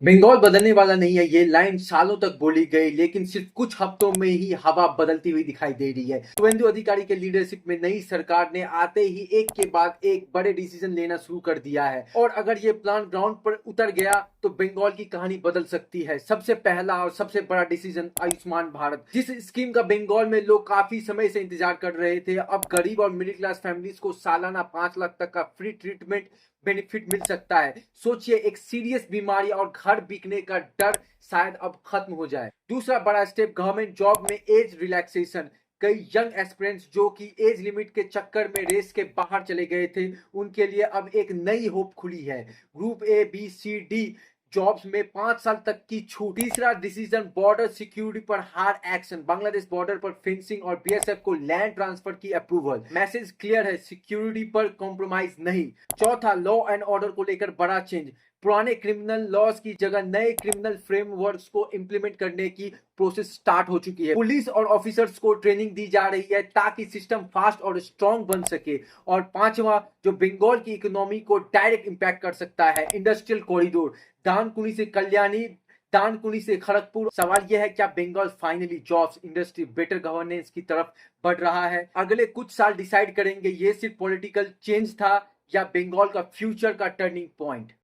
बंगाल बदलने वाला नहीं है, ये लाइन सालों तक बोली गई, लेकिन सिर्फ कुछ हफ्तों में ही हवा बदलती हुई दिखाई दे रही है। शुभेंदु अधिकारी के लीडरशिप में नई सरकार ने आते ही एक के बाद एक बड़े डिसीजन लेना शुरू कर दिया है और अगर ये प्लान ग्राउंड पर उतर गया तो बंगाल की कहानी बदल सकती है। सबसे पहला और सबसे बड़ा डिसीजन आयुष्मान भारत, जिस स्कीम का बंगाल में लोग काफी समय से इंतजार कर रहे थे। अब गरीब और मिडिल क्लास फैमिलीज को सालाना 5 लाख तक का फ्री ट्रीटमेंट बेनिफिट मिल सकता है। सोचिए, एक सीरियस बीमारी और घर बिकने का डर शायद अब खत्म हो जाए। दूसरा बड़ा स्टेप, गवर्नमेंट जॉब में एज रिलैक्सेशन। कई यंग एस्पिरेंट्स जो कि एज लिमिट के चक्कर में रेस के बाहर चले गए थे, उनके लिए अब एक नई होप खुली है। Group A B C D jobs में 5 साल तक की छूट। तीसरा डिसीजन, बॉर्डर सिक्योरिटी पर हार्ड एक्शन। बांग्लादेश बॉर्डर पर फेंसिंग और बीएसएफ को लैंड ट्रांसफर की अप्रूवल। मैसेज क्लियर है, सिक्योरिटी पर कॉम्प्रोमाइज नहीं। चौथा, लॉ एंड ऑर्डर को लेकर बड़ा चेंज। पुराने क्रिमिनल लॉज की जगह नए क्रिमिनल फ्रेमवर्क्स को इंप्लीमेंट करने की प्रोसेस स्टार्ट हो चुकी है। पुलिस और ऑफिसर्स को ट्रेनिंग दी जा रही है ताकि सिस्टम फास्ट और स्ट्रांग बन सके। और पांचवा, जो बंगाल की इकोनॉमी को डायरेक्ट इंपैक्ट कर सकता है, इंडस्ट्रियल कॉरिडोर। दानकुनी से कल्याणी, दानकुनी से खड़गपुर। सवाल यह है, क्या Bengal finally jobs, industry, better governance की तरफ बढ़ रहा है? अगले कुछ साल डिसाइड करेंगे ये सिर्फ पॉलिटिकल चेंज था या बंगाल का फ्यूचर का टर्निंग पॉइंट।